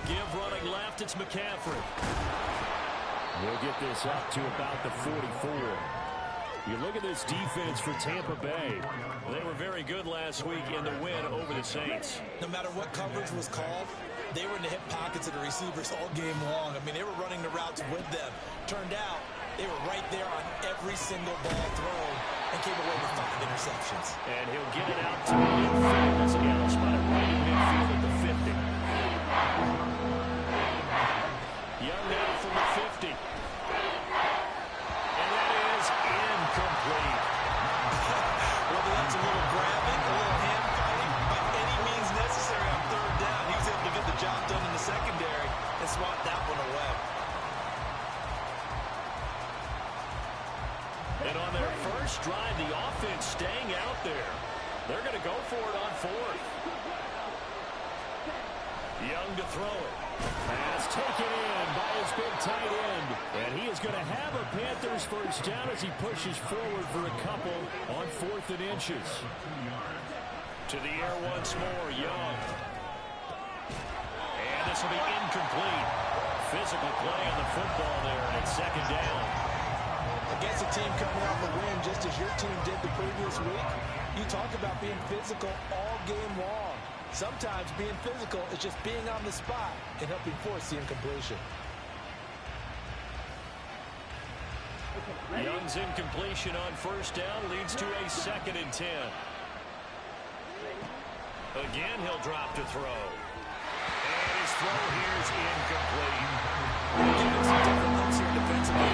give running left. It's McCaffrey. We'll get this up to about the 44. You look at this defense for Tampa Bay. They were very good last week in the win over the Saints. No matter what coverage was called, they were in the hip pockets of the receivers all game long. I mean, they were running the routes with them. Turned out, they were right there on every single ball thrown and came away with 5 interceptions. And he'll get it out to midfield. As Gallup spotted right in midfield at the 50. Young now from the 50. And that is incomplete. Whether that's a little grabbing, a little hand fighting, by any means necessary on 3rd down, he was able to get the job done in the secondary and swat that one away. And on their first drive, the offense staying out there. They're going to go for it on 4th. Young to throw it. Pass taken in by his big tight end. And he is going to have a Panthers first down as he pushes forward for a couple on 4th and inches. To the air once more, Young. And this will be incomplete. Physical play on the football there, and it's 2nd down. Against a team coming off a win just as your team did the previous week, you talk about being physical all game long. Sometimes being physical is just being on the spot and helping force the incompletion. Young's incompletion on 1st down leads to a 2nd and 10. Again, he'll drop to throw. And his throw here is incomplete. Giving some different looks here defensively.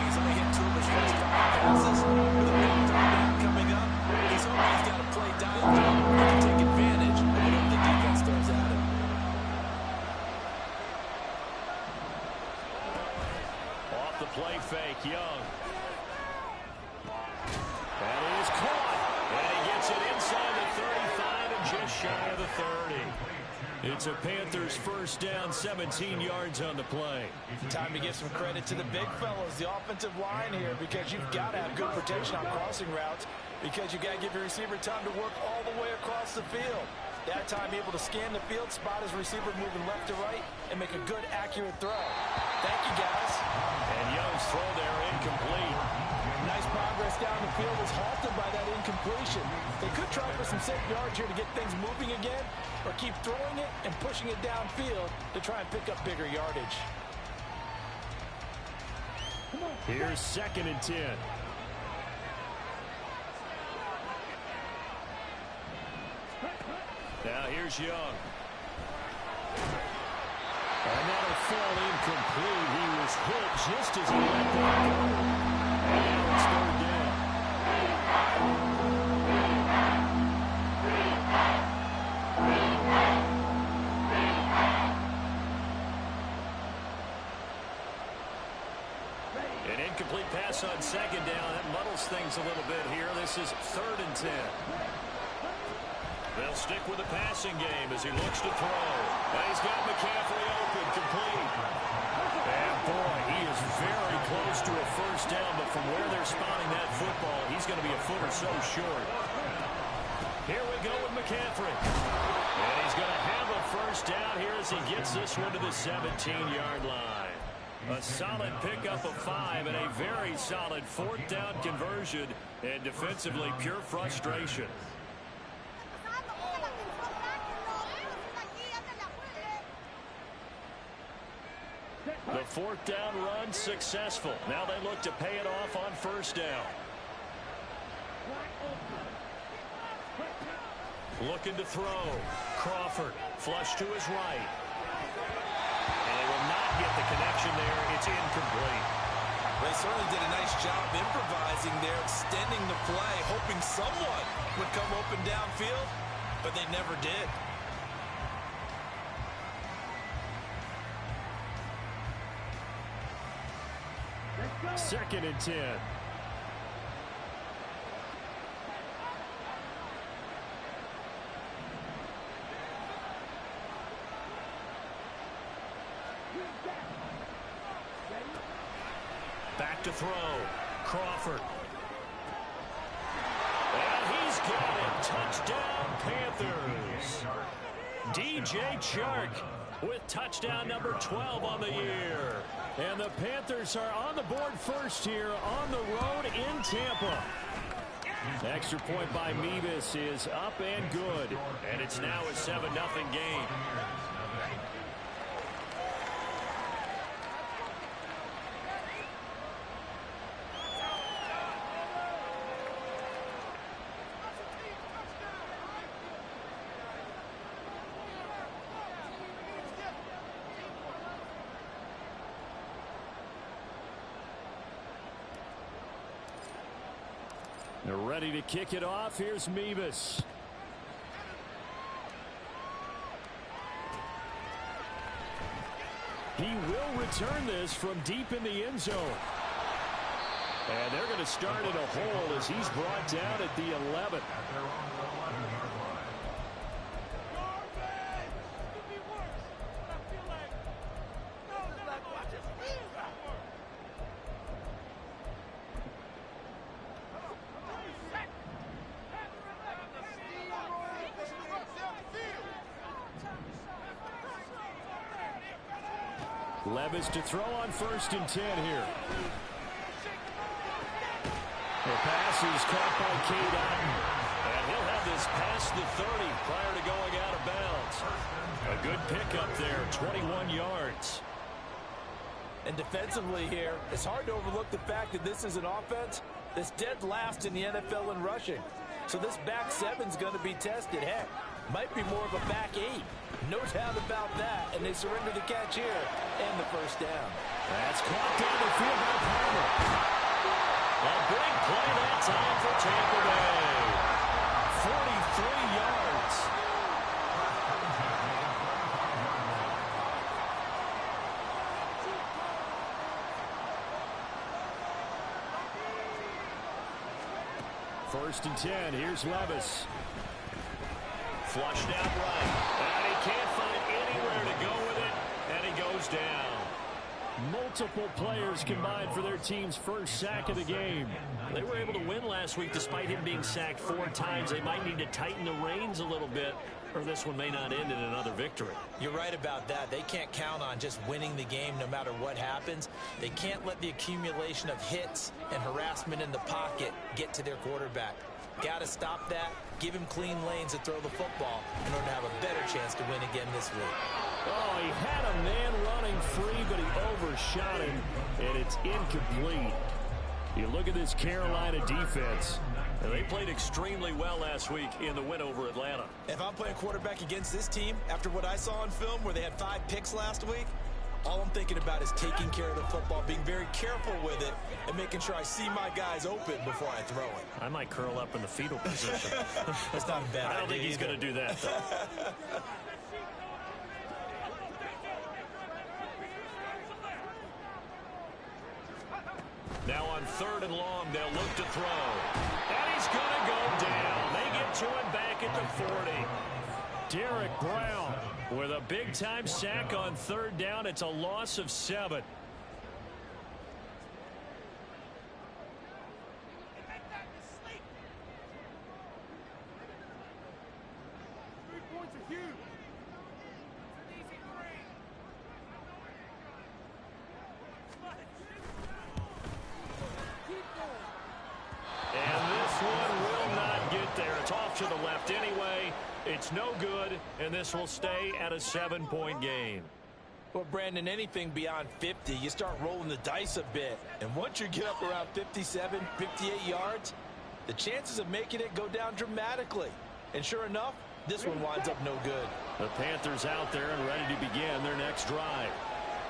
He's only hit 2 of his first 5 passes. With a big 3rd down coming up, he's hoping he's got a play dialed up. He can take advantage of whatever the defense throws at him. Off the play fake, Young. That is caught. And he gets it inside the 35 and just shy of the 30. It's a Panthers first down, 17 yards on the play. Time to give some credit to the big fellows, the offensive line here, because you've got to have good protection on crossing routes, because you've got to give your receiver time to work all the way across the field. That time able to scan the field, spot his receiver moving left to right, and make a good, accurate throw. Thank you, guys. And Young's throw there incomplete. Nice progress down the field is halted by that incompletion. They could try for some safe yards here to get things moving again, or keep throwing it and pushing it downfield to try and pick up bigger yardage. Here's 2nd and 10. Now here's Young. And that'll fall incomplete. He was hit just as he let that go. And now it's 3rd down. An incomplete pass on 2nd down. That muddles things a little bit here. This is 3rd and 10. They'll stick with the passing game as he looks to throw. And he's got McCaffrey open, complete. And boy, he is very close to a first down, but from where they're spotting that football, he's going to be a foot or so short. Here we go with McCaffrey. And he's going to have a first down here as he gets this one to the 17-yard line. A solid pickup of 5 and a very solid 4th down conversion, and defensively pure frustration. The 4th down run successful. Now they look to pay it off on 1st down. Looking to throw. Crawford flush to his right. And they will not get the connection there. It's incomplete. They certainly did a nice job improvising there, extending the play, hoping someone would come open downfield, but they never did. Second and 10. Back to throw. Crawford. And he's got it. Touchdown, Panthers. DJ Chark with touchdown number 12 on the year. And the Panthers are on the board first here on the road in Tampa. Extra point by Mevis is up and good. And it's now a 7-0 game. They're ready to kick it off. Here's Mevis. He will return this from deep in the end zone. And they're going to start in a hole as he's brought down at the 11. Levis to throw on 1st and 10 here. The pass is caught by Cade Otton. And he'll have this past the 30 prior to going out of bounds. A good pickup there, 21 yards. And defensively here, it's hard to overlook the fact that this is an offense that's dead last in the NFL in rushing. So this back 7's going to be tested. Heck, might be more of a back 8. No doubt about that. And they surrender the catch here and the first down. That's caught down the field by Palmer. A big play that time for Tampa Bay. 43 yards. First and 10. Here's Levis. Flushed out right. And he can't find anywhere to go with it. And he goes down. Multiple players combined for their team's first sack of the game. They were able to win last week despite him being sacked 4 times. They might need to tighten the reins a little bit, or this one may not end in another victory. You're right about that. They can't count on just winning the game no matter what happens. They can't let the accumulation of hits and harassment in the pocket get to their quarterback. Got to stop that, give him clean lanes to throw the football in order to have a better chance to win again this week. Oh, he had a man running free, but he overshot him, and it's incomplete. You look at this Carolina defense. They played extremely well last week in the win over Atlanta. If I'm playing quarterback against this team, after what I saw on film where they had 5 picks last week, all I'm thinking about is taking care of the football, being very careful with it, and making sure I see my guys open before I throw it. I might curl up in the fetal position. That's not a bad idea. I don't think he's going to do that, though. Now on 3rd and long, they'll look to throw. And he's going to go down. They get to him back at the 40. Derek Brown with a big-time sack on 3rd down. It's a loss of 7. To the left anyway. It's no good, and this will stay at a 7-point game. Well, Brandon, anything beyond 50, you start rolling the dice a bit. And once you get up around 57, 58 yards, the chances of making it go down dramatically. And sure enough, this one winds up no good. The Panthers out there and ready to begin their next drive.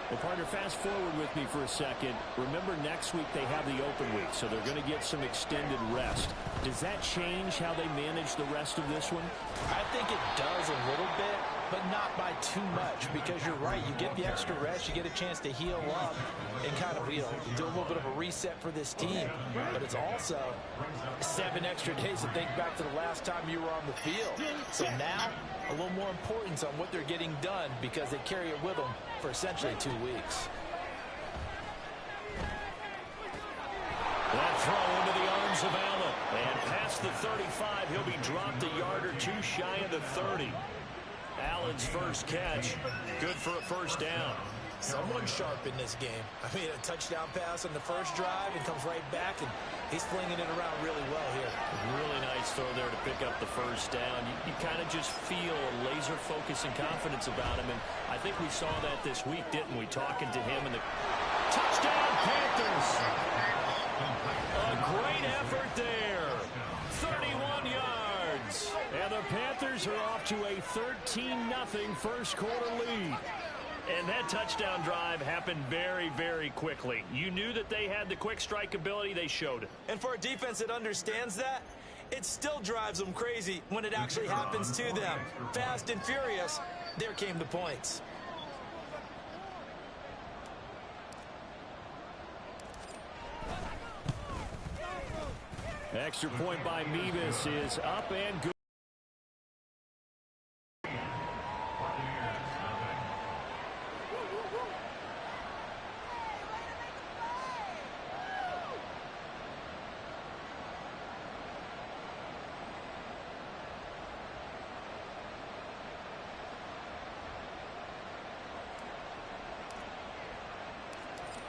Well, partner, fast forward with me for a second. Remember, next week they have the open week, so they're going to get some extended rest. Does that change how they manage the rest of this one? I think it does a little bit, but not by too much, because you're right. You get the extra rest, you get a chance to heal up and kind of, do a little bit of a reset for this team. But it's also 7 extra days to think back to the last time you were on the field. So now, a little more importance on what they're getting done because they carry it with them for essentially 2 weeks. That throw into the arms of Allen. And past the 35, he'll be dropped a yard or 2 shy of the 30. Allen's first catch, good for a first down. Someone sharp in this game. I mean, a touchdown pass on the first drive and comes right back, and he's flinging it around really well here. Really nice throw there to pick up the first down. You kind of just feel a laser focus and confidence about him, and I think we saw that this week, didn't we? Talking to him, and the touchdown Panthers. A great effort there. 31 yards. And the Panthers are off to a 13-0 first quarter lead. And that touchdown drive happened very, very quickly. You knew that they had the quick strike ability. They showed it. And for a defense that understands that, it still drives them crazy when it actually happens to them. Fast and furious, there came the points. Extra point by Mevis is up and good.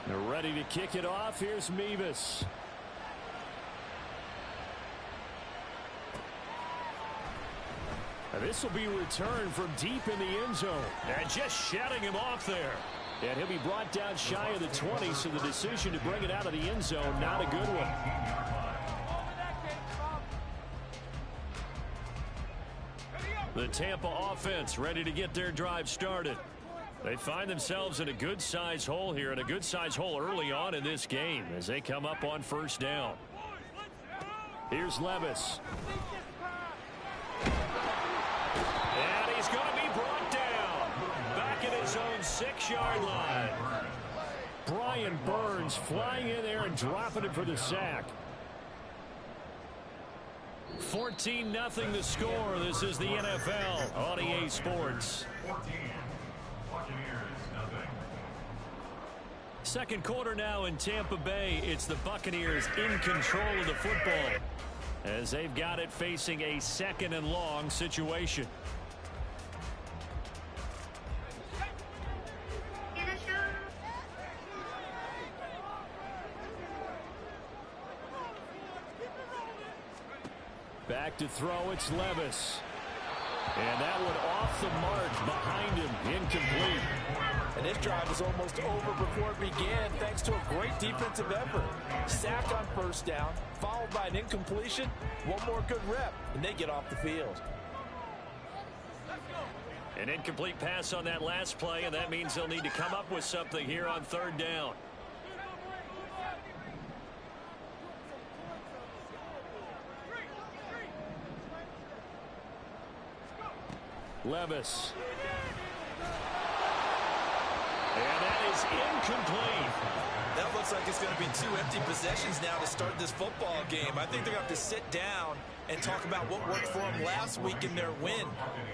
They're ready to kick it off. Here's Mevis. This will be returned from deep in the end zone. And just shutting him off there. And he'll be brought down shy of the 20, so the decision to bring it out of the end zone, not a good one. The Tampa offense ready to get their drive started. They find themselves in a good-sized hole here, and a good-sized hole early on in this game as they come up on first down. Here's Levis. And he's going to be brought down back at his own 6-yard line. Brian Burns flying in there and dropping it for the sack. 14-0 the score. This is the NFL on EA Sports. Second quarter now in Tampa Bay. It's the Buccaneers in control of the football as they've got it facing a 2nd and long situation. Back to throw, it's Levis. And that one off the mark behind him, incomplete. And this drive was almost over before it began thanks to a great defensive effort. Sack on first down, followed by an incompletion. One more good rep, and they get off the field. An incomplete pass on that last play, and that means they'll need to come up with something here on 3rd down. Levis. And that is incomplete. That looks like it's going to be 2 empty possessions now to start this football game. I think they're going to have to sit down and talk about what worked for them last week in their win.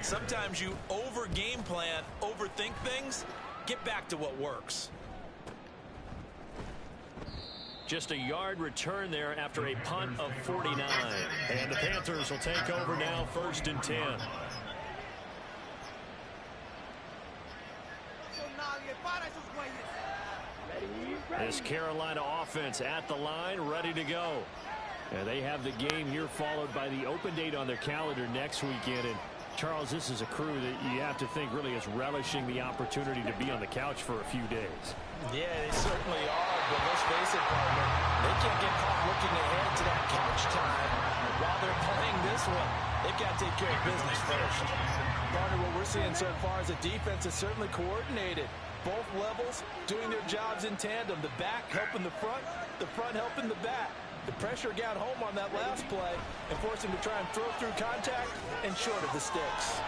Sometimes you over-game plan, overthink things, get back to what works. Just a yard return there after a punt of 49. And the Panthers will take over now, 1st and 10. This Carolina offense at the line, ready to go. And they have the game here followed by the open date on their calendar next weekend. And Charles, this is a crew that you have to think really is relishing the opportunity to be on the couch for a few days. Yeah, they certainly are. But let's face it, partner, they can't get caught looking ahead to that couch time while they're playing this one. They've got to take care of business first. Partner, what we're seeing so far is a defense that's certainly coordinated. Both levels doing their jobs in tandem. The back helping the front helping the back. The pressure got home on that last play and forced him to try and throw through contact and short of the sticks.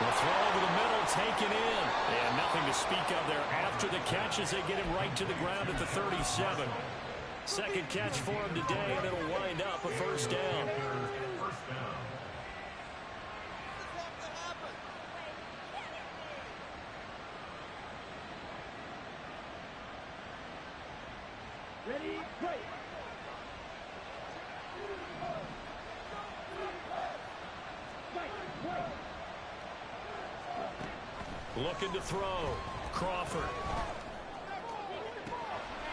The throw over the middle taken in. And nothing to speak of there after the catch as they get him right to the ground at the 37. Second catch for him today, and it'll wind up a first down. Ready, play. Looking to throw. Crawford.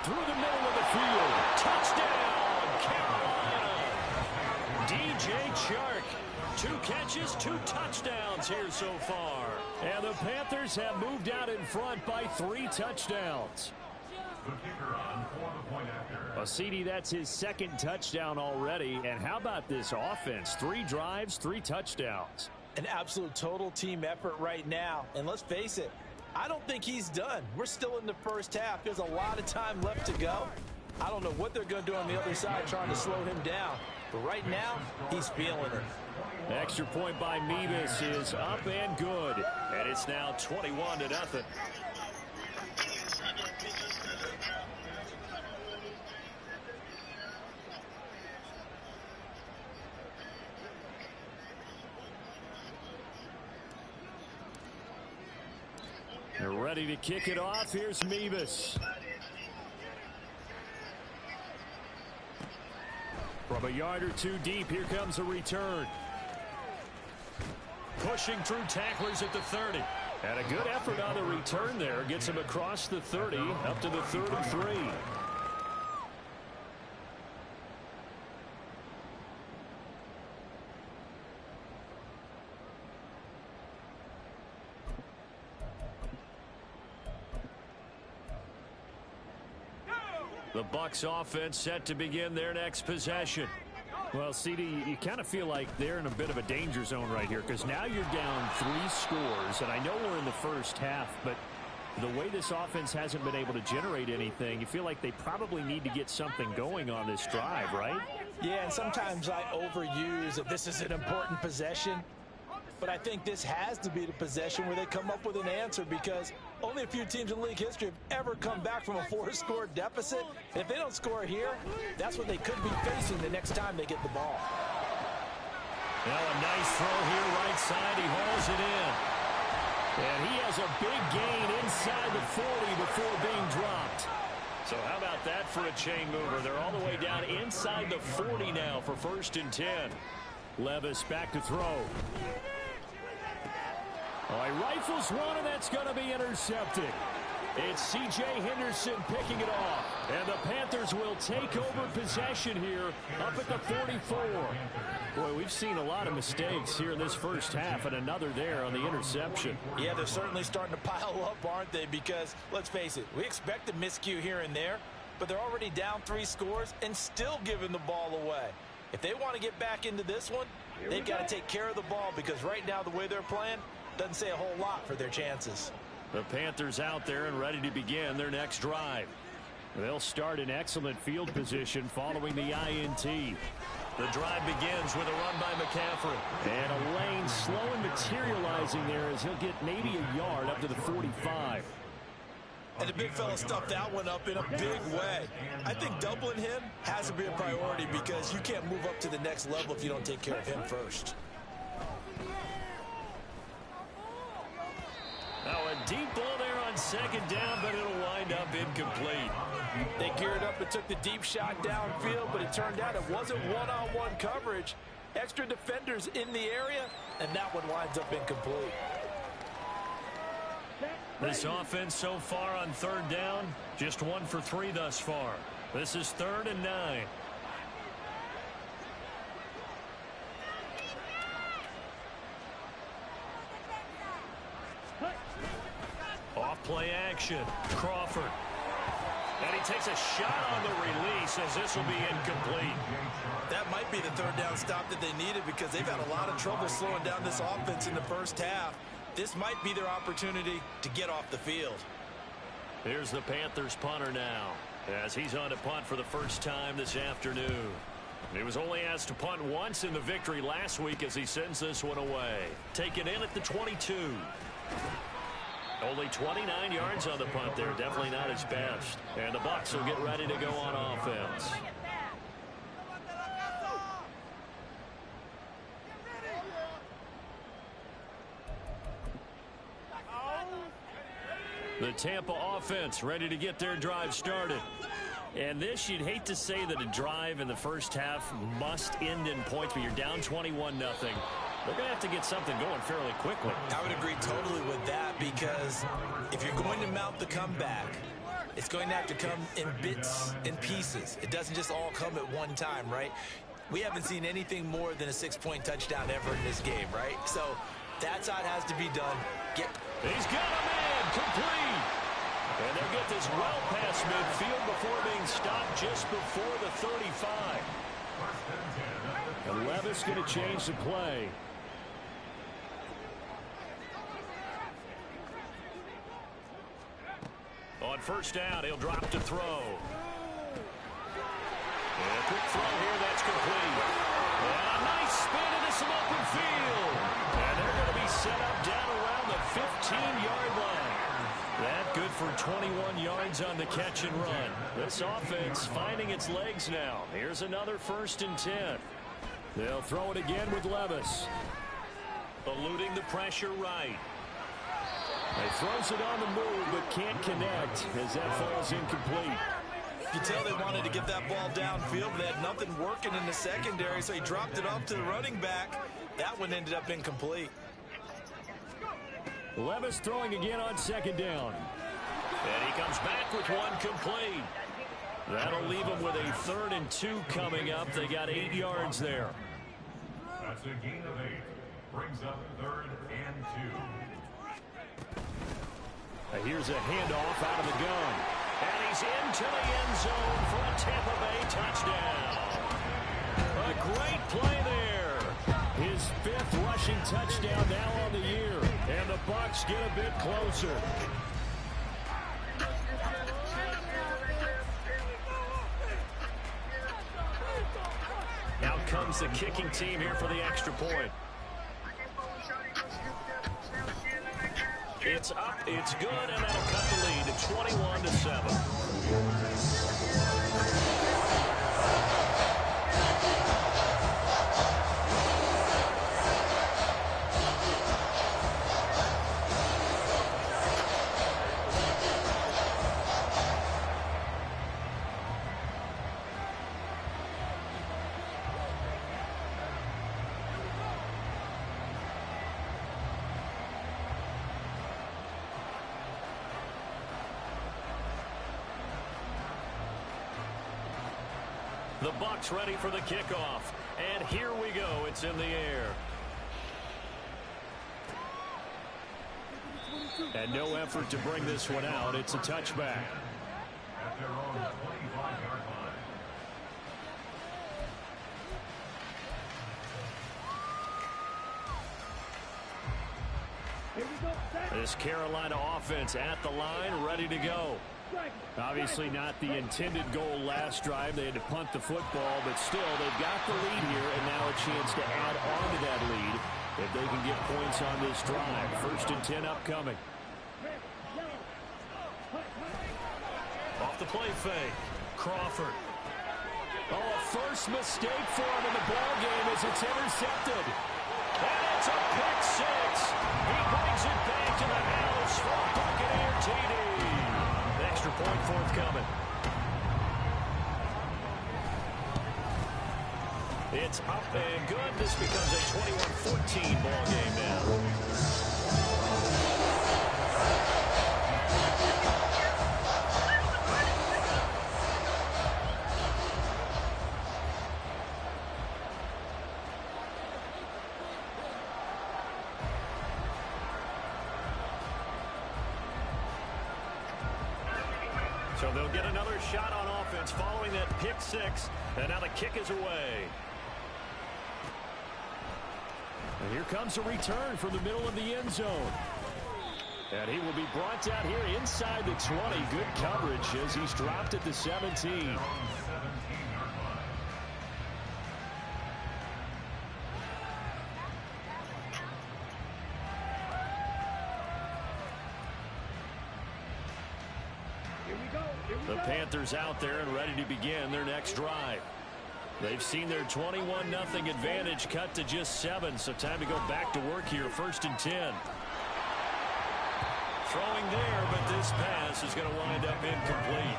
Through the middle of the field. Touchdown, Carolina. DJ Chark. 2 catches, 2 touchdowns here so far. And the Panthers have moved out in front by 3 touchdowns. Well, CD, that's his 2nd touchdown already. And how about this offense? 3 drives, 3 touchdowns. An absolute total team effort right now. And let's face it, I don't think he's done. We're still in the first half. There's a lot of time left to go. I don't know what they're going to do on the other side trying to slow him down. But right now, he's feeling it. The extra point by Mevis is up and good. And it's now 21-0. They're ready to kick it off. Here's Mevis. From a yard or 2 deep, here comes a return. Pushing through tacklers at the 30. And a good effort on the return there. Gets him across the 30, up to the 33. The Bucs offense set to begin their next possession. Well, CD, you kind of feel like they're in a bit of a danger zone right here because now you're down 3 scores, and I know we're in the first half, but the way this offense hasn't been able to generate anything, you feel like they probably need to get something going on this drive, right? Yeah, and sometimes I overuse that this is an important possession. But I think this has to be the possession where they come up with an answer because only a few teams in league history have ever come back from a 4-score deficit. And if they don't score here, that's what they could be facing the next time they get the ball. Well, a nice throw here right side. He hauls it in. And he has a big gain inside the 40 before being dropped. So how about that for a chain mover? They're all the way down inside the 40 now for 1st and 10. Levis back to throw. Oh, he rifles one, and that's going to be intercepted. It's C.J. Henderson picking it off. And the Panthers will take over possession here up at the 44. Boy, we've seen a lot of mistakes here in this first half, and another there on the interception. Yeah, they're certainly starting to pile up, aren't they? Because, let's face it, we expect a miscue here and there, but they're already down 3 scores and still giving the ball away. If they want to get back into this one, they've got to take care of the ball because right now the way they're playing doesn't say a whole lot for their chances. The Panthers out there and ready to begin their next drive. They'll start in excellent field position following the INT. The drive begins with a run by McCaffrey. And a lane slow and materializing there as he'll get maybe a yard up to the 45. And the big fella stuffed that one up in a big way. I think doubling him has to be a priority because you can't move up to the next level if you don't take care of him first. Now a deep ball there on 2nd down, but it'll wind up incomplete. They geared up and took the deep shot downfield, but it turned out it wasn't one-on-one coverage. Extra defenders in the area, and that one winds up incomplete. This offense so far on 3rd down, just 1 for 3 thus far. This is 3rd and 9. Off play action. Crawford. And he takes a shot on the release as this will be incomplete. That might be the 3rd down stop that they needed because they've had a lot of trouble slowing down this offense in the first half. This might be their opportunity to get off the field. Here's the Panthers punter now as he's on to punt for the first time this afternoon. He was only asked to punt once in the victory last week as he sends this one away. Taken in at the 22. Only 29 yards on the punt there. Definitely not his best. And the Bucs will get ready to go on offense. The Tampa offense ready to get their drive started. And this, you'd hate to say that a drive in the first half must end in points, but you're down 21-0. they're going to have to get something going fairly quickly. I would agree totally with that, because if you're going to mount the comeback, it's going to have to come in bits and pieces. It doesn't just all come at one time, right? We haven't seen anything more than a 6-point touchdown ever in this game, right? So that's how it has to be done. He's got a man complete. And they'll get this well past midfield before being stopped just before the 35. And Levis going to change the play. On first down, he'll drop to throw. And a quick throw here, that's complete. And a nice spin into some open field. And they're going to be set up down around the 15-yard line. That good for 21 yards on the catch and run. This offense finding its legs now. Here's another 1st and 10. They'll throw it again with Levis. Eluding the pressure right. He throws it on the move but can't connect as that falls incomplete. You tell they wanted to get that ball downfield, but they had nothing working in the secondary, so he dropped it off to the running back. That one ended up incomplete. Levis throwing again on 2nd down. And he comes back with one complete. That'll leave him with a 3rd and 2 coming up. They got 8 yards there. That's a gain of 8. Brings up 3rd and 2. Here's a handoff out of the gun. And he's into the end zone for a Tampa Bay touchdown. A great play there. His 5th rushing touchdown now on the year. And the Bucs get a bit closer. Out comes the kicking team here for the extra point. It's up, it's good, and that'll cut the lead to 21-7. The Bucs ready for the kickoff. And here we go. It's in the air. And no effort to bring this one out. It's a touchback. At their own 25-yard line. Here we go. This Carolina offense at the line, ready to go. Obviously not the intended goal last drive. They had to punt the football, but still, they've got the lead here, and now a chance to add on to that lead if they can get points on this drive. 1st and 10 upcoming. Off the play fake. Crawford. Oh, a first mistake for him in the ball game as it's intercepted. And it's a pick 6. He brings it back to the house for a Buccaneer TD. Extra point forthcoming. It's up and good. This becomes a 21-14 ball game now. So they'll get another shot on offense following that pick 6. And now the kick is away. And here comes a return from the middle of the end zone. And he will be brought down here inside the 20. Good coverage as he's dropped at the 17. The Panthers out there and ready to begin their next drive. They've seen their 21-0 advantage cut to just 7, so time to go back to work here. 1st and 10. Throwing there, but this pass is going to wind up incomplete.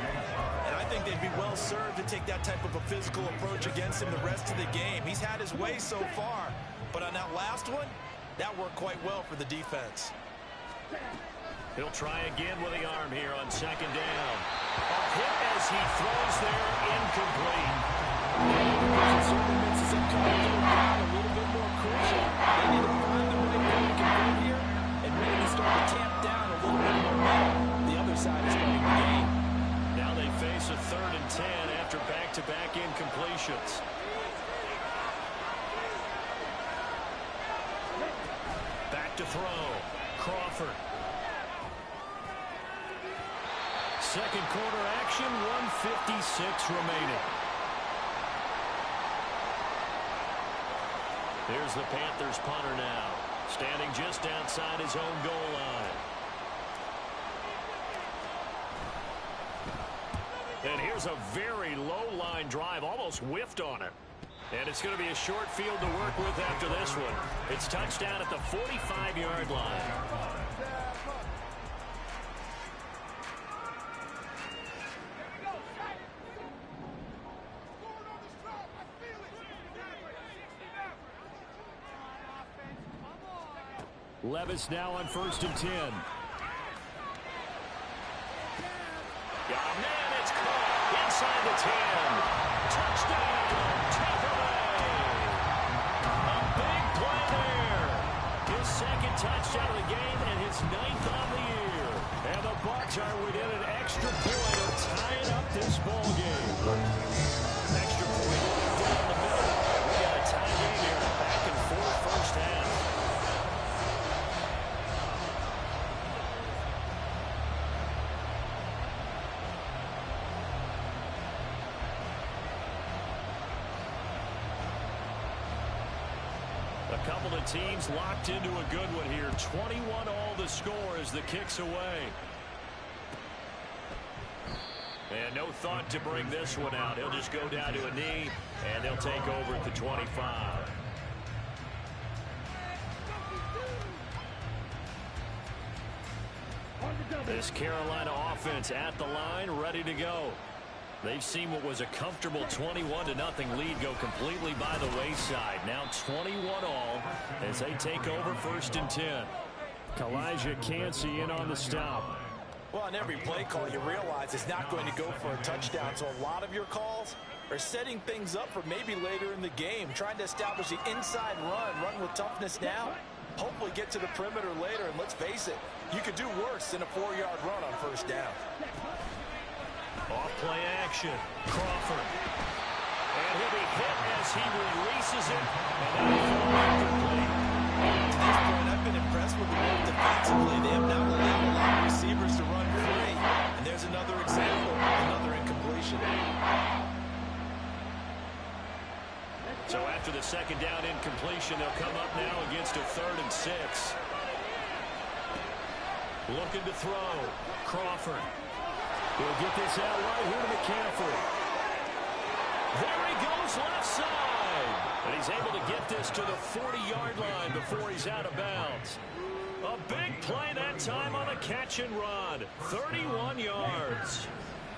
And I think they'd be well served to take that type of a physical approach against him the rest of the game. He's had his way so far, But on that last one, that worked quite well for the defense. He'll try again with the arm here on second down. A hit as he throws there, incomplete. It certainly makes this upcoming third down a little bit more crucial. They need to find the right way to convert here and maybe start to tamp down a little bit more momentum. The other side is starting the game. Now they face a 3rd and 10 after back-to-back incompletions. Back to throw. Crawford. Second quarter action, 1:56 remaining. Here's the Panthers punter now, standing just outside his own goal line. And here's a very low line drive, almost whiffed on it. And it's going to be a short field to work with after this one. It's touchdown at the 45-yard line. Levis now on 1st and 10. Yeah, man, it's caught inside the 10. Touchdown, Tampa Bay. A big play there. His second touchdown of the game and his 9th on the year. And the Bucs are within an extra point of tying up this ball game. Extra point down the middle. We got a tie game here. Back and forth first half. A couple of teams locked into a good one here. 21 all the score as the kick's away. And no thought to bring this one out. He'll just go down to a knee, and they'll take over at the 25. This Carolina offense at the line, ready to go. They've seen what was a comfortable 21-0 lead go completely by the wayside. Now 21 all as they take over 1st and 10. Elijah Cansey in on the stop. Well, on every play call, you realize it's not going to go for a touchdown. So a lot of your calls are setting things up for maybe later in the game, trying to establish the inside run with toughness now. Hopefully get to the perimeter later, and let's face it, you could do worse than a 4-yard run on 1st down. Off play action. Crawford. And he'll be hit as he releases it. And that'll complete. To this point, I've been impressed with the work defensively. They have now allowed a lot of receivers to run free. And there's another example, another incompletion. So after the second down incompletion, they'll come up now against a 3rd and 6. Looking to throw. Crawford. He'll get this out right here to McCaffrey. There he goes left side. And he's able to get this to the 40-yard line before he's out of bounds. A big play that time on a catch and run. 31 yards.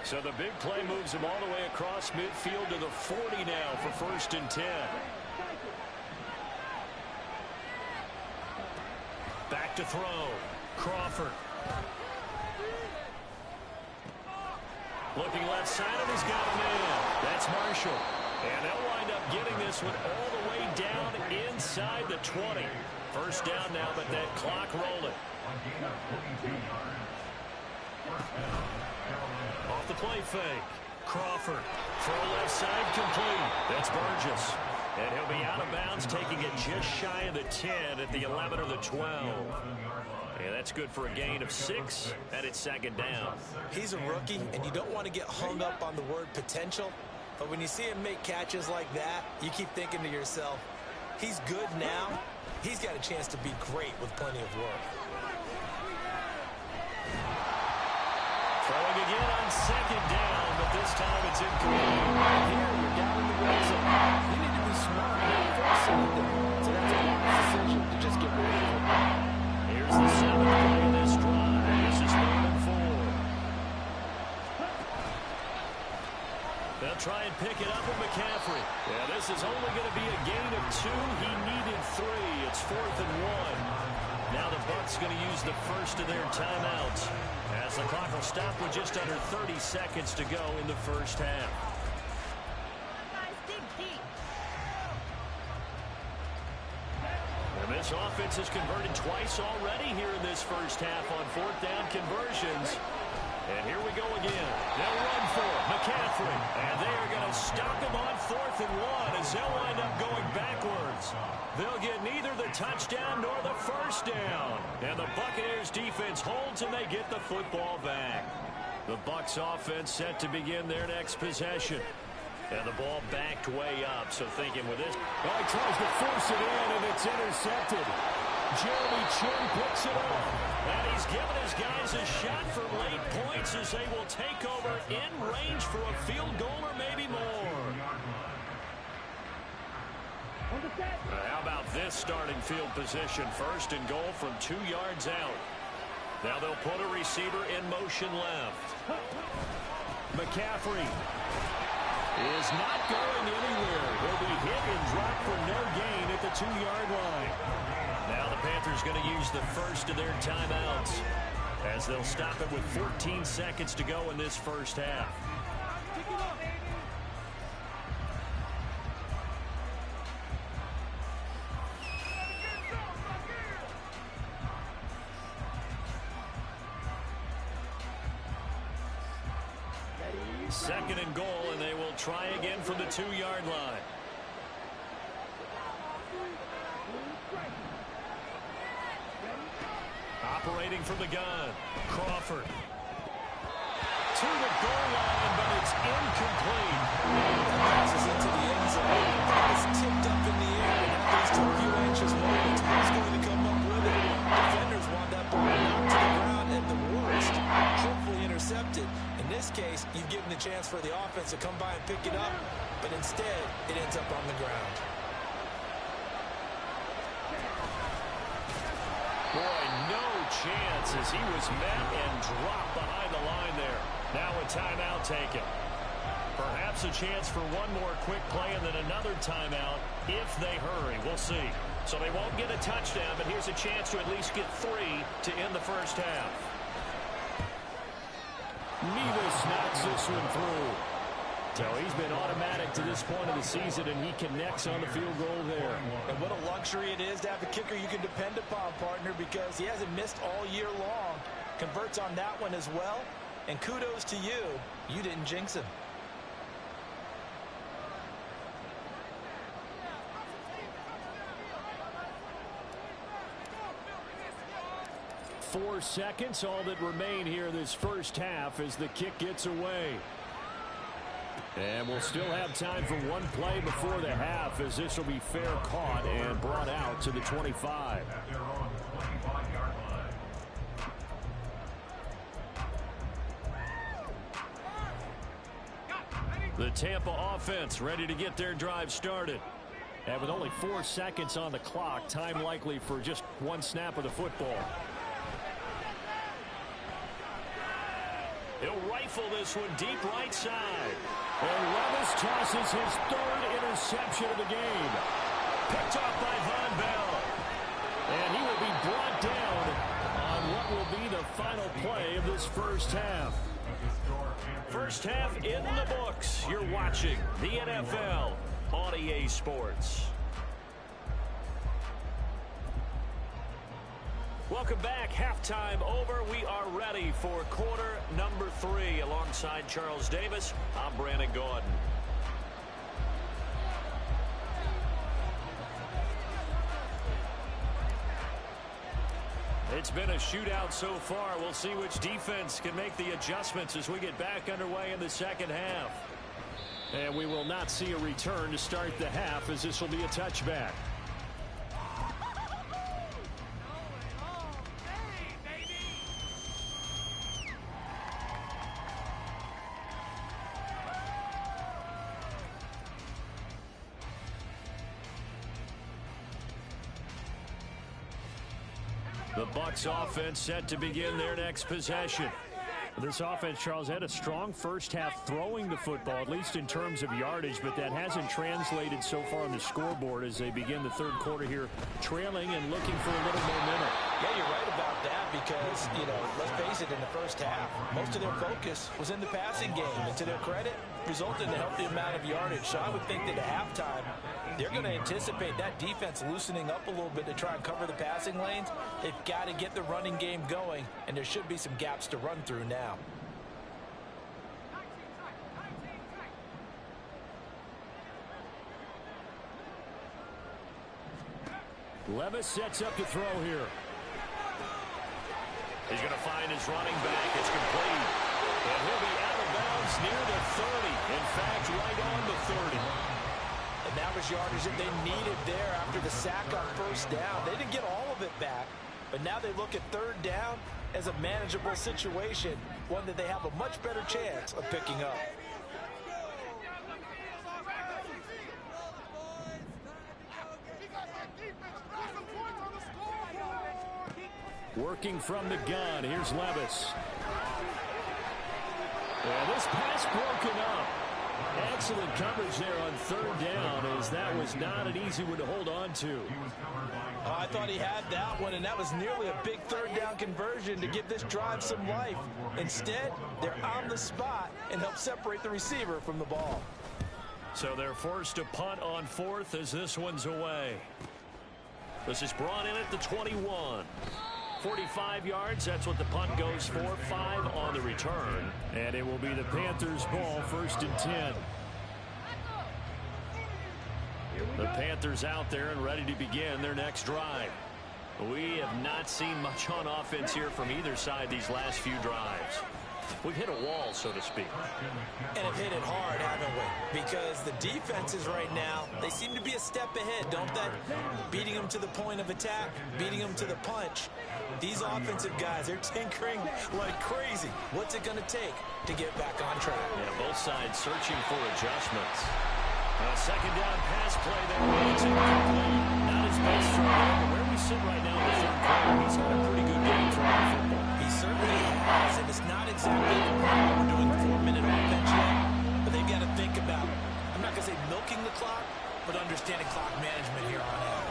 So the big play moves him all the way across midfield to the 40 now for 1st and 10. Back to throw. Crawford. Looking left side, and he's got a man. That's Marshall. And they'll wind up getting this one all the way down inside the 20. 1st down now, but that clock rolling. Off the play fake. Crawford. Throw left side complete. That's Burgess. And he'll be out of bounds, taking it just shy of the 10 at the 11 or the 12. Yeah, that's good for a gain of 6, and it's 2nd down. He's a rookie, and you don't want to get hung up on the word potential. But when you see him make catches like that, you keep thinking to yourself, he's good now. He's got a chance to be great with plenty of work. Throwing again on 2nd down, but this time it's incomplete. Right here, you're down in the red zone. You need to be smart and not force anything. So that's a wise decision to just get rid of it. Here's the 7th play of this drive. This is 3rd and 4. They'll try and pick it up with McCaffrey. Yeah, this is only going to be a gain of 2. He needed 3. It's 4th and 1. Now the Bucs going to use the first of their timeouts, as the clock will stop with just under 30 seconds to go in the first half. And this offense has converted twice already here in this first half on 4th down conversions. And here we go again. They'll run for it. McCaffrey. And they are going to stop him on 4th and 1 as they'll wind up going backwards. They'll get neither the touchdown nor the first down. And the Buccaneers defense holds and they get the football back. The Bucs offense set to begin their next possession. And the ball backed way up. So thinking with this. Well, he tries to force it in and it's intercepted. Jeremy Chin picks it up. And he's given his guys a shot for late points as they will take over in range for a field goal or maybe more. How about this starting field position? 1st and goal from 2 yards out. Now they'll put a receiver in motion left. McCaffrey is not going anywhere. He'll be hit and dropped for no gain at the 2-yard line. Now the Panthers going to use the first of their timeouts as they'll stop it with 14 seconds to go in this first half. Second and goal, and they will try again from the 2-yard line. Operating from the gun, Crawford. To the goal line, but it's incomplete. Passes into the end zone. It's tipped up in the air, and that leads to a few anxious moments. Who's going to come up with it? Defenders want that ball knocked to the ground, and the worst, hopefully intercepted. In this case, you've given the chance for the offense to come by and pick it up, but instead, it ends up on the ground. Boy, no chance as he was met and dropped behind the line there. Now a timeout taken. Perhaps a chance for one more quick play and then another timeout if they hurry. We'll see. So they won't get a touchdown, but here's a chance to at least get 3 to end the first half. Nevis knocks this one through. So he's been automatic to this point of the season, and he connects on the field goal there. And what a luxury it is to have a kicker you can depend upon, partner, because he hasn't missed all year long. Converts on that one as well. And kudos to you. You didn't jinx him. Four seconds, all that remain here this first half as the kick gets away. And we'll still have time for one play before the half as this will be fair caught and brought out to the 25. At their own 25-yard line. The Tampa offense ready to get their drive started. And with only 4 seconds on the clock, time likely for just one snap of the football. He'll rifle this one deep right side. And Levis tosses his 3rd interception of the game. Picked off by Von Bell. And he will be brought down on what will be the final play of this first half. First half in the books. You're watching the NFL on EA Sports. Welcome back. Halftime over. We are ready for quarter number 3. Alongside Charles Davis, I'm Brandon Gordon. It's been a shootout so far. We'll see which defense can make the adjustments as we get back underway in the second half. And we will not see a return to start the half as this will be a touchback. The Bucs offense set to begin their next possession. This offense, Charles, had a strong first half throwing the football, at least in terms of yardage, but that hasn't translated so far on the scoreboard as they begin the third quarter here trailing and looking for a little momentum. Yeah, you're right about that because, let's face it, in the first half, most of their focus was in the passing game. And to their credit, resulted in a healthy amount of yardage. So I would think that at halftime, they're going to anticipate that defense loosening up a little bit to try and cover the passing lanes. They've got to get the running game going, and there should be some gaps to run through now. Levis sets up to throw here. He's going to find his running back. It's complete. And he'll be out of bounds near the 30. In fact, right on the 30. And that was yardage that they needed there after the sack on first down. They didn't get all of it back, but now they look at third down as a manageable situation, one that they have a much better chance of picking up. Working from the gun, here's Levis. And this pass broken up. Excellent coverage there on third down, as that was not an easy one to hold on to. I thought he had that one, and that was nearly a big third down conversion to give this drive some life. Instead, they're on the spot and help separate the receiver from the ball. So they're forced to punt on fourth as this one's away. This is brought in at the 21. 45 yards, that's what the punt goes for. 5 on the return. And it will be the Panthers' ball, 1st and 10. The Panthers out there and ready to begin their next drive. We have not seen much on offense here from either side these last few drives. We've hit a wall, so to speak. And have hit it hard, haven't we? Because the defenses right now, they seem to be a step ahead, don't they? Beating them to the point of attack, beating them to the punch. These offensive guys, they're tinkering like crazy. What's it going to take to get back on track? Yeah, both sides searching for adjustments. A second down pass play there. It's incomplete. Not his best throw, but where we sit right now in the third quarter, he's had a pretty good game throwing the football. He certainly has, and it's not exactly we're doing 4-minute offense yet, but they've got to think about, I'm not going to say milking the clock, but understanding clock management here on out.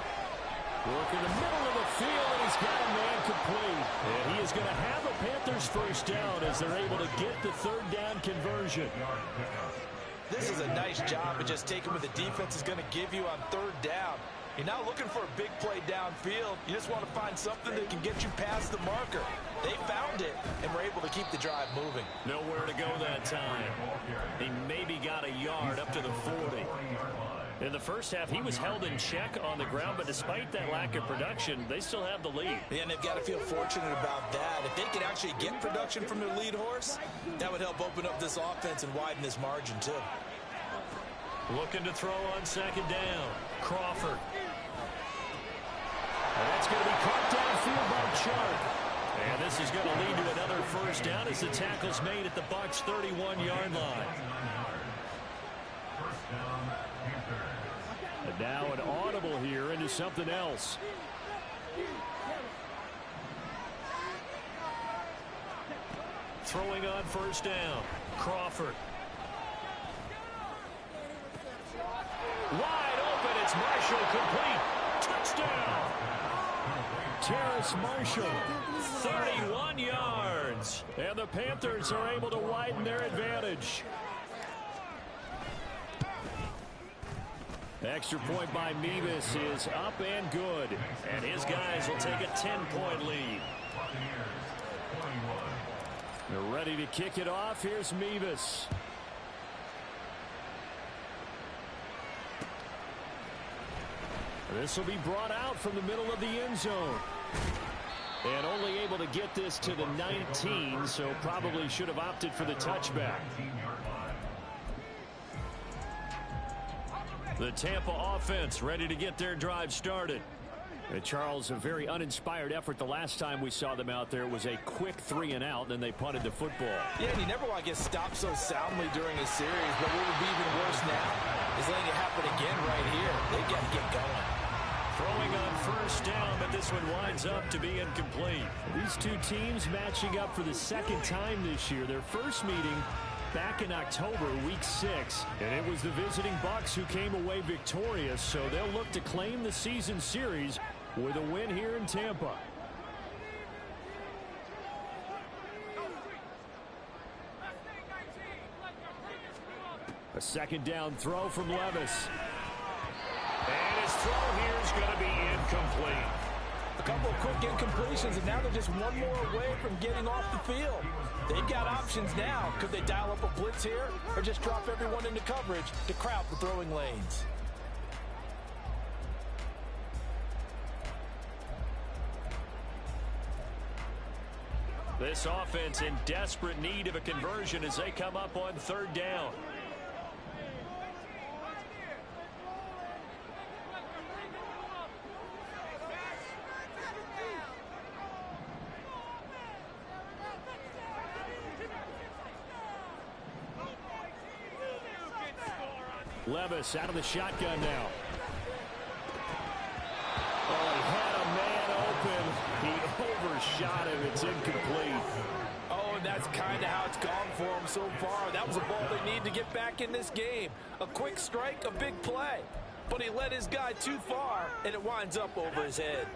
Work in the middle of the field, and he's got a man complete. And he is going to have a Panthers first down as they're able to get the third down conversion. This is a nice job of just taking what the defense is going to give you on third down. You're not looking for a big play downfield. You just want to find something that can get you past the marker. They found it and were able to keep the drive moving. Nowhere to go that time. He maybe got a yard up to the 40. In the first half, he was held in check on the ground, but despite that lack of production, they still have the lead. Yeah, and they've got to feel fortunate about that. If they could actually get production from their lead horse, that would help open up this offense and widen this margin, too. Looking to throw on second down. Crawford. And that's going to be caught downfield by Chark. And this is going to lead to another first down as the tackle's made at the Bucs' 31-yard line. And now an audible here into something else. Throwing on first down. Crawford. Wide open. It's Marshall complete. Touchdown. Terrace Marshall. 31 yards. And the Panthers are able to widen their advantage. Extra point by Mevis is up and good. And his guys will take a 10-point lead. They're ready to kick it off. Here's Mevis. This will be brought out from the middle of the end zone. And only able to get this to the 19, so probably should have opted for the touchback. The Tampa offense ready to get their drive started. And Charles, a very uninspired effort the last time we saw them out there. It was a quick 3 and out, and then they punted the football. Yeah, and you never want to get stopped so soundly during a series, but what would be even worse now is letting it happen again right here. They've got to get going. Throwing on first down, but this one winds up to be incomplete. These two teams matching up for the second time this year. Their first meeting back in October, week 6, and it was the visiting Bucs who came away victorious, so they'll look to claim the season series with a win here in Tampa. A second down throw from Levis. And his throw here is going to be incomplete. A couple of quick incompletions, and now they're just one more away from getting off the field. They've got options now. Could they dial up a blitz here or just drop everyone into coverage to crowd the throwing lanes? This offense in desperate need of a conversion as they come up on third down. Levis out of the shotgun now. Oh, he had a man open. He overshot him. It's incomplete. Oh, and that's kind of how it's gone for him so far. That was a ball they need to get back in this game. A quick strike, a big play. But he led his guy too far, and it winds up over his head.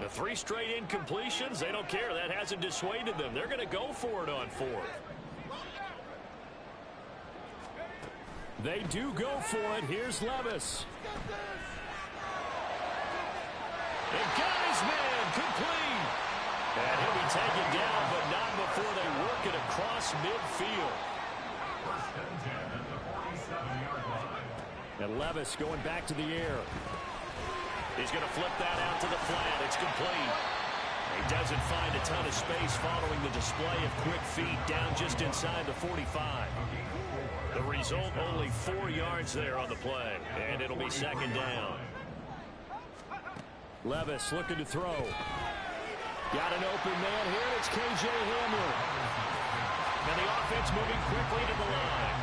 The 3 straight incompletions, they don't care. That hasn't dissuaded them. They're going to go for it on 4th. They do go for it. Here's Levis. And got his man complete. And he'll be taken down, but not before they work it across midfield. First and 10 at the 47-yard line. And Levis going back to the air. He's going to flip that out to the flat. It's complete. He doesn't find a ton of space following the display of quick feet down just inside the 45. The result, only 4 yards there on the play, and it'll be second down. Levis looking to throw. Got an open man here. It's K.J. Hamler. And the offense moving quickly to the line.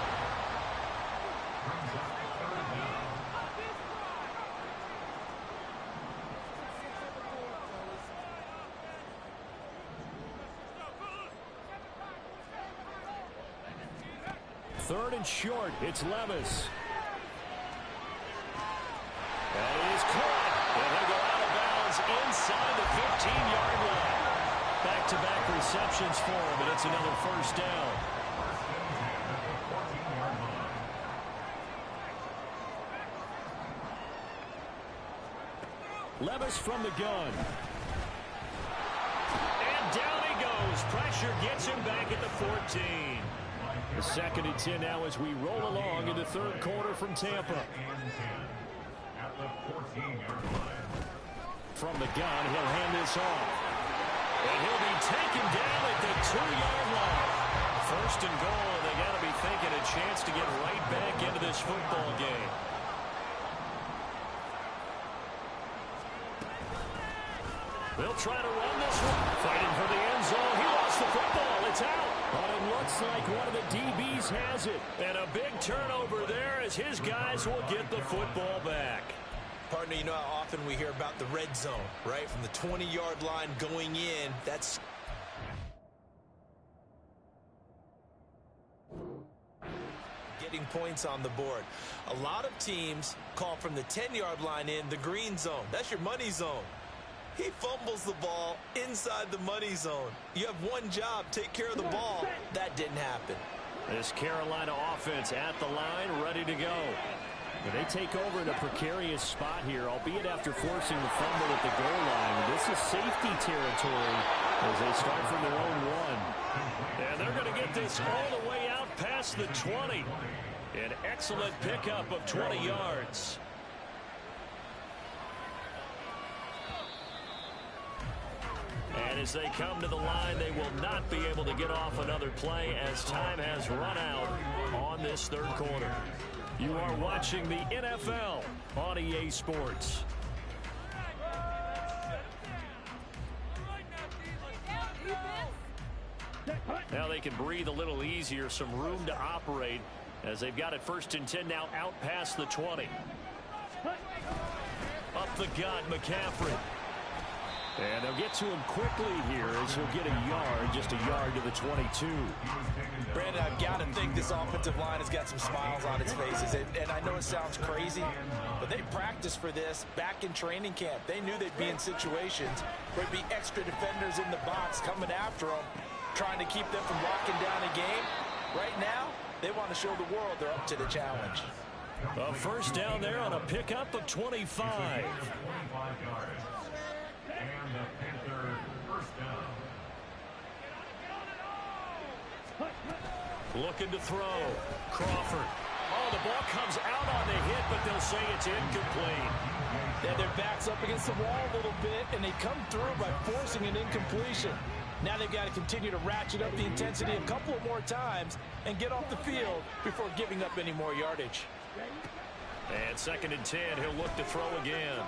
Third and short. It's Levis. And he is caught. And he'll go out of bounds inside the 15-yard line. Back-to-back receptions for him, and it's another first down. Levis from the gun. And down he goes. Pressure gets him back at the 14. The second and 10 now as we roll along in the third quarter from Tampa. At the 14-yard line. From the gun, he'll hand this off. And he'll be taken down at the 2-yard line. First and goal, and they got to be thinking a chance to get right back into this football game. They'll try to run this one. Fighting for the end zone. He lost the football. It's out. But it looks like one of the DBs has it. And a big turnover there as his guys will get the football back. Partner, you know how often we hear about the red zone, right? From the 20-yard line going in, that's getting points on the board. A lot of teams call from the 10-yard line in the green zone. That's your money zone. He fumbles the ball inside the money zone. You have one job, take care of the ball. That didn't happen. This Carolina offense at the line, ready to go. But they take over in a precarious spot here, albeit after forcing the fumble at the goal line. This is safety territory as they start from their own 1. And they're going to get this all the way out past the 20. An excellent pickup of 20 yards. And as they come to the line, they will not be able to get off another play as time has run out on this third quarter. You are watching the NFL on EA Sports. Now they can breathe a little easier, some room to operate as they've got it first and 10 now out past the 20. Up the gut, McCaffrey. And they'll get to him quickly here as he'll get a yard, just a yard to the 22. Brandon, I've got to think this offensive line has got some smiles on its faces. And I know it sounds crazy, but they practiced for this back in training camp. They knew they'd be in situations where there'd be extra defenders in the box coming after them, trying to keep them from locking down a game. Right now, they want to show the world they're up to the challenge. A first down there on a pickup of 25. And the Panther first down. Looking to throw. Crawford. Oh, the ball comes out on the hit, but they'll say it's incomplete. Yeah, their back's up against the wall a little bit, and they come through by forcing an incompletion. Now they've got to continue to ratchet up the intensity a couple of more times and get off the field before giving up any more yardage. And 2nd and 10, he'll look to throw again.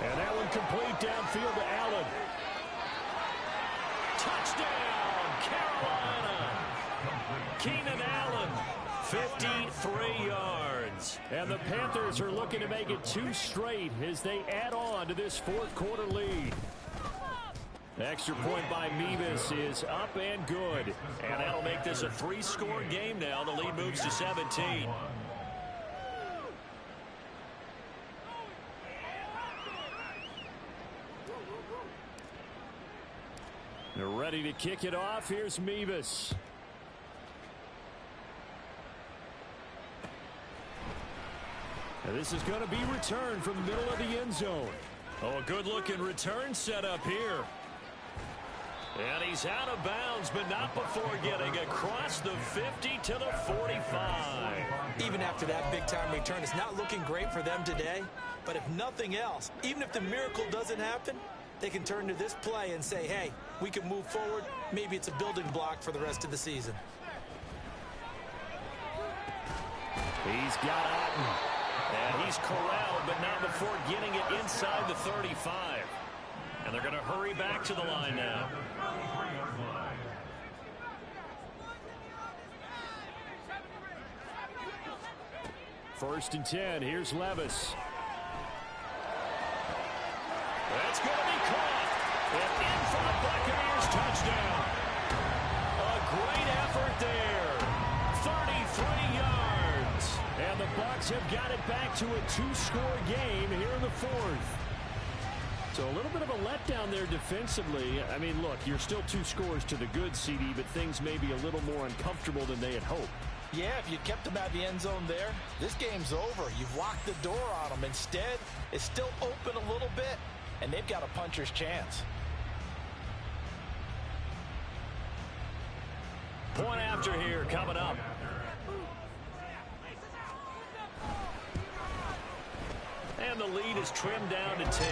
And that one complete downfield to Allen. Touchdown, Carolina. Keenan Allen, 53 yards. And the Panthers are looking to make it 2 straight as they add on to this 4th quarter lead. Extra point by Mevis is up and good. And that'll make this a 3-score game now. The lead moves to 17. They're ready to kick it off. Here's Mevis. And this is going to be returned from the middle of the end zone. Oh, a good-looking return set up here. And he's out of bounds, but not before getting across the 50 to the 45. Even after that big-time return, it's not looking great for them today. But if nothing else, even if the miracle doesn't happen, they can turn to this play and say, hey, we can move forward. Maybe it's a building block for the rest of the season. He's got Otten. And he's corralled, but not before getting it inside the 35. And they're going to hurry back to the line now. First and 10. Here's Levis. That's going to be caught. And in for the Buccaneers touchdown. A great effort there. 33 yards. And the Bucs have got it back to a 2-score game here in the 4th. So a little bit of a letdown there defensively. I mean, look, you're still 2 scores to the good, CD, but things may be a little more uncomfortable than they had hoped. Yeah, if you kept them out of the end zone there, this game's over. You've locked the door on them. Instead, it's still open a little bit, and they've got a puncher's chance. Point after here coming up. And the lead is trimmed down to 10.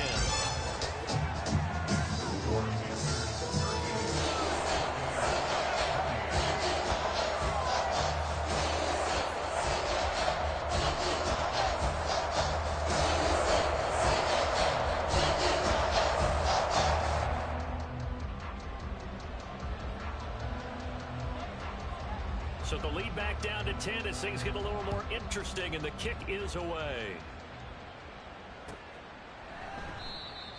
So the lead back down to 10 as things get a little more interesting, and the kick is away.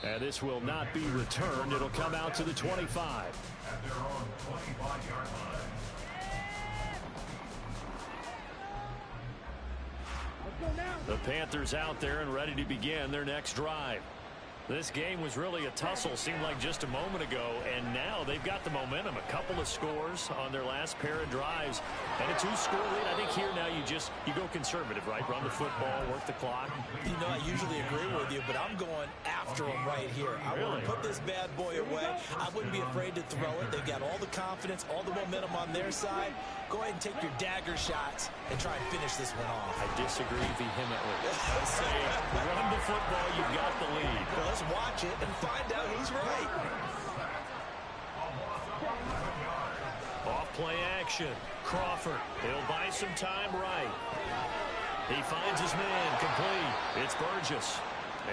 And this will not be returned. It'll come out to the 25. At their own 25-yard line. The Panthers out there and ready to begin their next drive. This game was really a tussle, seemed like just a moment ago, and now they've got the momentum. A couple of scores on their last pair of drives, and a 2-score lead. I think here now you go conservative, right? Run the football, work the clock. You know, I usually agree with you, but I'm going after them right here. I want to put this bad boy away. I wouldn't be afraid to throw it. They've got all the confidence, all the momentum on their side. Go ahead and take your dagger shots and try and finish this one off. I disagree vehemently. I say run the football, you've got the lead. Well, let's watch it and find out who's right. Off play action. Crawford. He'll buy some time right. He finds his man complete. It's Burgess.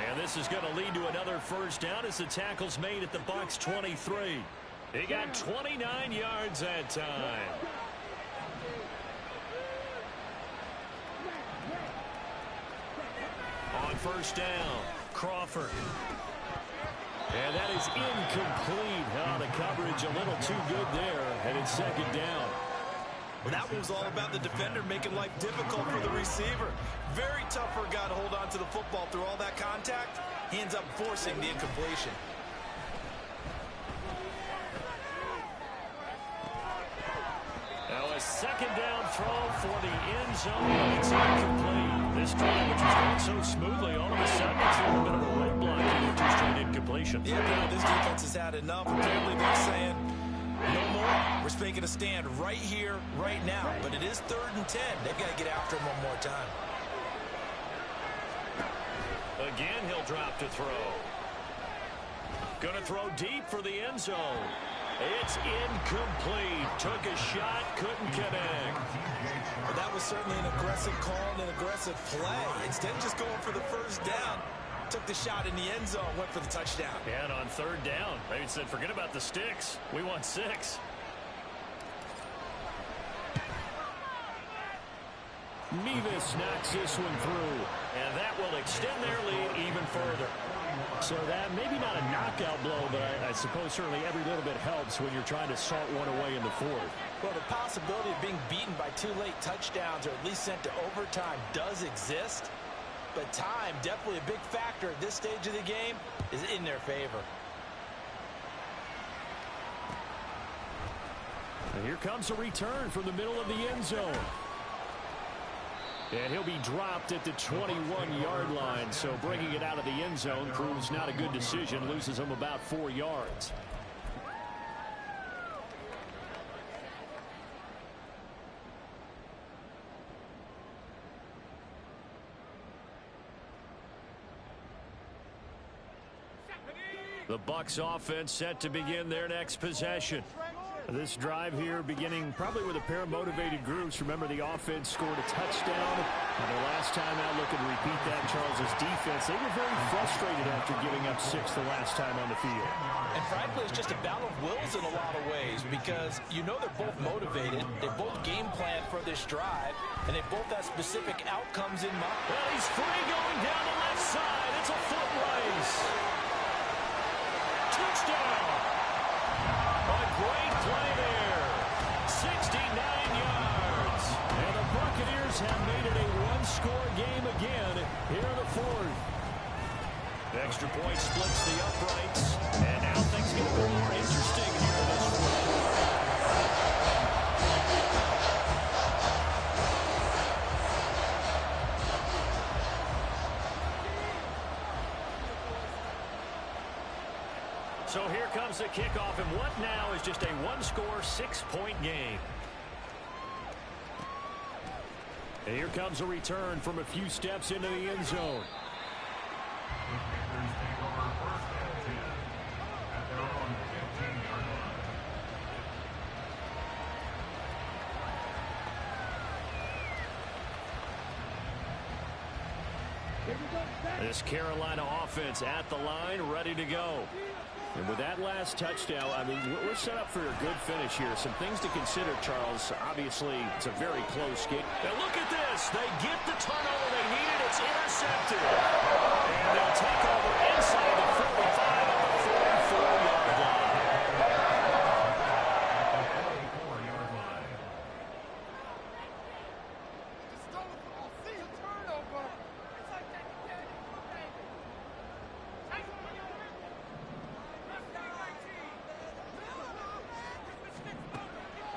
And this is going to lead to another first down as the tackle's made at the Bucs 23. He got 29 yards that time. first down. Crawford. And that is incomplete. The coverage a little too good there, and it's second down. Well, that one was all about the defender making life difficult for the receiver. Very tough for a guy to hold on to the football through all that contact. He ends up forcing the incompletion. Now a second down throw for the end zone. It's incomplete. This drive, which was going so smoothly, all of a sudden it's a little bit of a roadblock here with 2 straight incompletions. Yeah, but this defense has had enough. Apparently they're saying, no more. We're making a stand right here, right now. But it is 3rd and 10. They've got to get after him one more time. Again, he'll drop to throw. Going to throw deep for the end zone. It's incomplete. Took a shot, couldn't connect. Well, that was certainly an aggressive call and an aggressive play. Instead of just going for the first down, took the shot in the end zone, went for the touchdown. And on 3rd down, they said, forget about the sticks. We want 6. Mevis knocks this one through, and that will extend their lead even further. So that maybe not a knockout blow, but I suppose certainly every little bit helps when you're trying to salt one away in the 4th. Well, the possibility of being beaten by 2 late touchdowns or at least sent to overtime does exist. But time, definitely a big factor at this stage of the game, is in their favor. And here comes a return from the middle of the end zone. And he'll be dropped at the 21-yard line, so bringing it out of the end zone proves not a good decision, loses him about 4 yards. The Bucs offense set to begin their next possession. This drive here beginning probably with a pair of motivated groups. Remember, the offense scored a touchdown. And the last time out, looking to repeat that, Charles's defense, they were very frustrated after giving up 6 the last time on the field. And frankly, it's just a battle of wills in a lot of ways because you know they're both motivated. They both game plan for this drive, and they both have specific outcomes in mind. Well, he's free going down the left side. It's a foot race. Touchdown. A great play there. 69 yards. And the Buccaneers have made it a one-score game again here in the 4th. The extra point splits the uprights. And now things get a little more interesting here in this 4th. So here comes the kickoff, and what now is just a one-score, 6-point game. And here comes a return from a few steps into the end zone. This Carolina offense at the line, ready to go. And with that last touchdown, I mean, we're set up for a good finish here. Some things to consider, Charles. Obviously, it's a very close game. And look at this. They get the turnover they needed. It's intercepted. And they'll take over inside the 45 at the 44-yard line.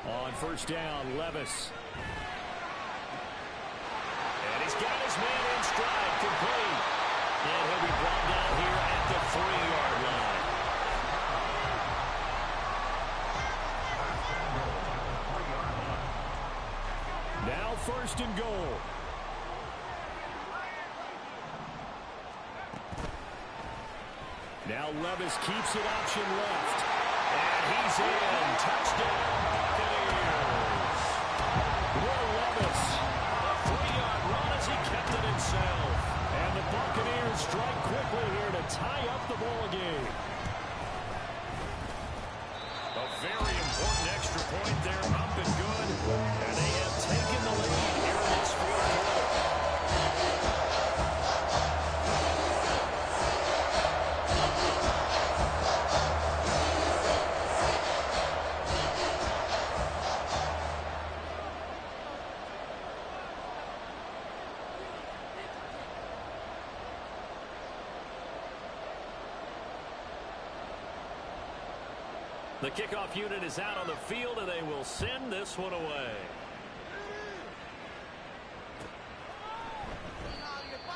On first down, Levis. And he's got his man in stride, complete. And he'll be brought down here at the 3-yard line. Now first and goal. Now Levis keeps it option left. And he's in. Touchdown, Buccaneers. Will Levis. A 3-yard run as he kept it himself. And the Buccaneers strike quickly here to tie up the ball game. A very important extra point there, up and good. And they have taken the lead here in this 4th quarter. The kickoff unit is out on the field, and they will send this one away.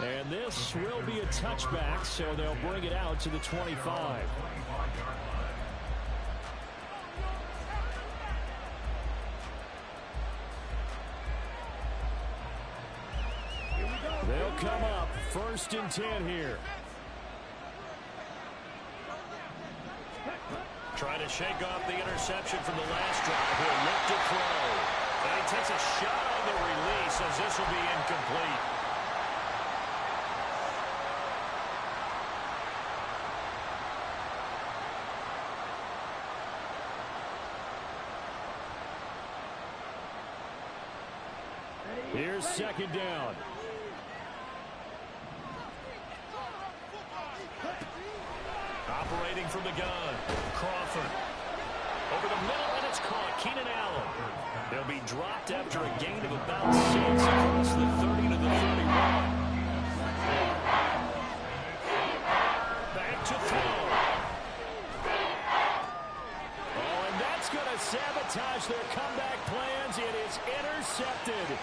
And this will be a touchback, so they'll bring it out to the 25. They'll come up 1st and 10 here. Trying to shake off the interception from the last drive. He'll look to throw. And he takes a shot on the release as this will be incomplete. Here's 2nd down. Operating from the gun, Crawford. Over the middle, and it's caught. Keenan Allen. They'll be dropped after a gain of about 6 across the 30 to the 31. Back to throw. Oh, and that's going to sabotage their comeback plans. It is intercepted.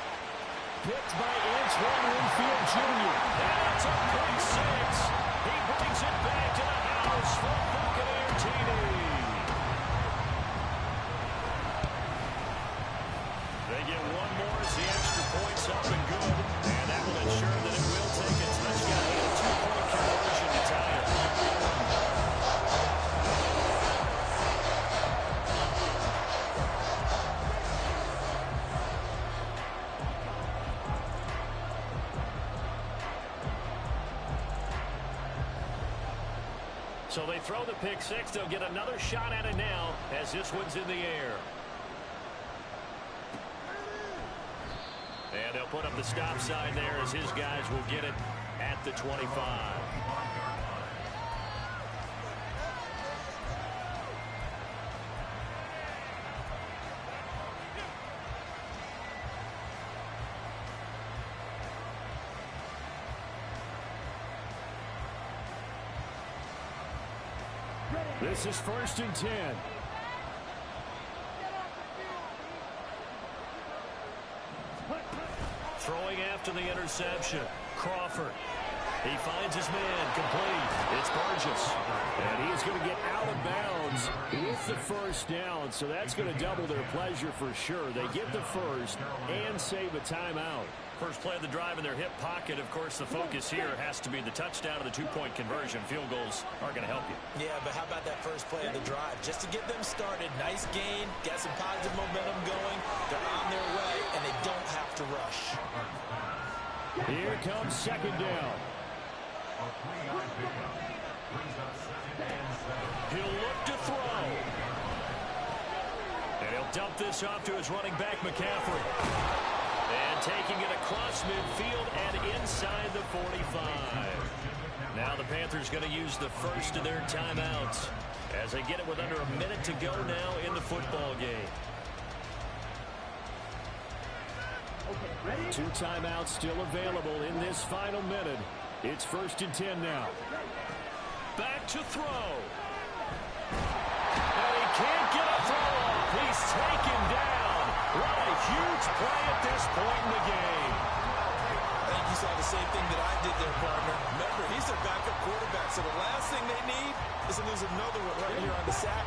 Picked by Antoine Winfield Jr. That's a pick 6. He brings it back to the house for Buccaneer TD. They get one more as the extra point's up and good. And that will ensure that it will take a touchdown and a 2-point conversion to tie it. So they throw the pick 6. They'll get another shot at it now as this one's in the air. And they'll put up the stop sign there as his guys will get it at the 25. This is 1st and 10. Throwing after the interception. Crawford. He finds his man complete. It's Burgess. And he is going to get out of bounds with the 1st down. So that's going to double their pleasure for sure. They get the 1st and save a timeout. First play of the drive in their hip pocket. Of course, the focus here has to be the touchdown and the 2-point conversion. Field goals aren't going to help you. Yeah, but how about that first play of the drive? Just to get them started. Nice gain. Got some positive momentum going. They're on their way, and they don't have to rush. Here comes 2nd down. He'll look to throw. And he'll dump this off to his running back, McCaffrey. And taking it across midfield and inside the 45. Now the Panthers going to use the first of their timeouts as they get it with under a minute to go now in the football game. 2 timeouts still available in this final minute. It's 1st and 10 now. Back to throw. And he can't get a throw off. He's taken down. What a huge play at this point in the game. I think you saw the same thing that I did there, partner. Remember, he's their backup quarterback, so the last thing they need is to lose another one right here on the sack.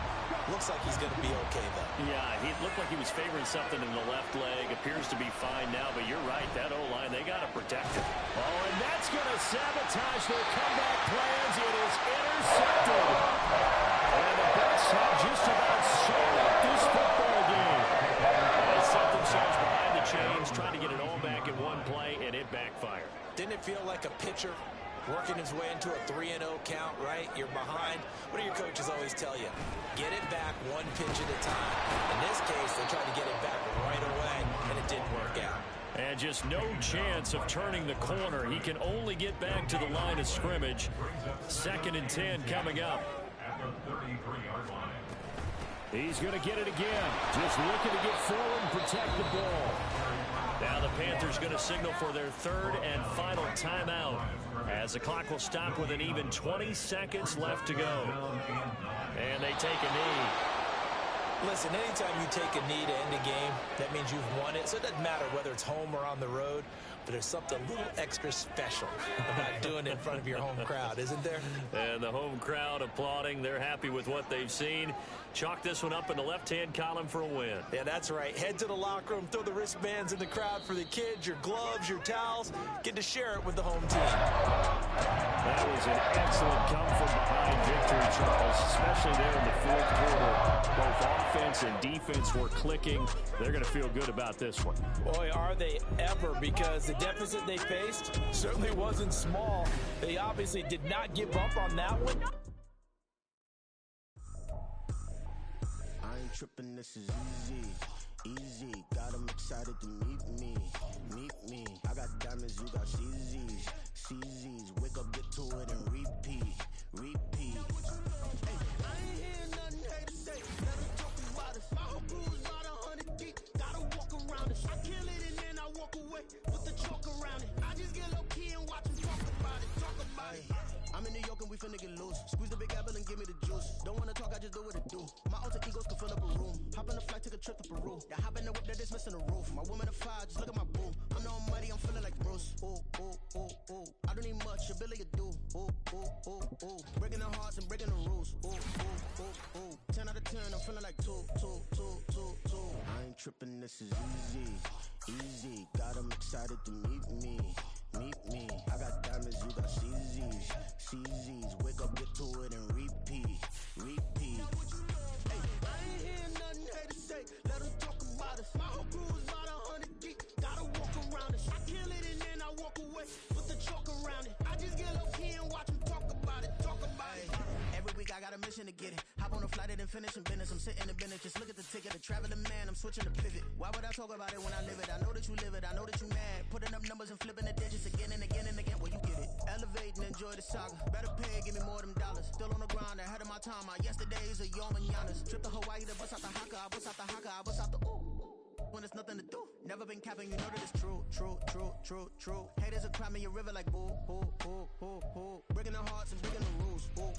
Looks like he's going to be okay, though. Yeah, he looked like he was favoring something in the left leg. Appears to be fine now, but you're right. That O-line, they got to protect him. Oh, and that's going to sabotage their comeback plans. It is intercepted. And the Bucs have just about sewn up this football game. They set themselves behind the chains, trying to get it all back in one play, and it backfired. Didn't it feel like a pitcher working his way into a 3-0 count, right? You're behind. What do your coaches always tell you? Get it back one pitch at a time. In this case, they tried to get it back right away, and it didn't work out. And just no chance of turning the corner. He can only get back to the line of scrimmage. 2nd and 10 coming up. He's going to get it again. Just looking to get forward and protect the ball. Now the Panthers going to signal for their 3rd and final timeout as the clock will stop with an even 20 seconds left to go. And they take a knee. Listen, anytime you take a knee to end a game, that means you've won it. So it doesn't matter whether it's home or on the road, but there's something a little extra special about doing it in front of your home crowd, isn't there? And the home crowd applauding. They're happy with what they've seen. Chalk this one up in the left-hand column for a win. Yeah, that's right. Head to the locker room, throw the wristbands in the crowd for the kids, your gloves, your towels. Get to share it with the home team. That was an excellent come-from-behind victory, Charles, especially there in the fourth quarter. Both offense and defense were clicking. They're going to feel good about this one. Boy, are they ever, because the deficit they faced certainly wasn't small. They obviously did not give up on that one. I ain't tripping, this is easy. Got them excited to meet me. I got diamonds, you got CZs. Wake up, get to it, and repeat. Hey, I ain't hear nothing haters say. Let us talk about us. My whole crew is about 100 deep. Gotta walk around us. I kill it and then I walk away. Put the chalk around it. I just get low key and watch them talk about it. I'm in New York and we finna get loose. Squeeze the big apple and give me the juice. Don't wanna talk, I just do what it do. My alter egos can fill up a room. Hop on a flight, take a trip to Peru. That hop in the whip that is missing the roof. My woman a fire, just look at my boo. I'm the almighty, I'm feeling like Bruce. Ooh. I don't need much, ability to do. Ooh. Breaking the hearts and breaking the rules. Ooh. 10 out of 10, I'm feeling like two. I ain't tripping, this is easy. Got them excited to meet me. I got diamonds, you got CZs. Wake up, get to it, and repeat. Hey, I ain't hear nothing haters say. Let them talk about us. My whole crew is about 100 deep. Gotta walk around us. I kill it and then I walk away. Put the chalk around it. I just get low key and watch them talk about it. Every week I got a mission to get it. Hop on a flight and then finish in business. I'm sitting in business, just look at the ticket. A traveling man, I'm switching to pivot. Why would I talk about it when I live it? I know that you live it, I know that you mad. Putting up numbers and flipping the digits again and again. Well, you get it. Elevate and enjoy the saga. Better pay, give me more of them dollars. Still on the grind, ahead of my time. My yesterdays are your mananas. Trip to Hawaii to bust out the haka. I bust out the haka. I bust out the ooh. When there's nothing to do. Never been capping, you know that it's true. Haters are climbing your river like boo. Breaking the hearts and breaking the rules. Ooh.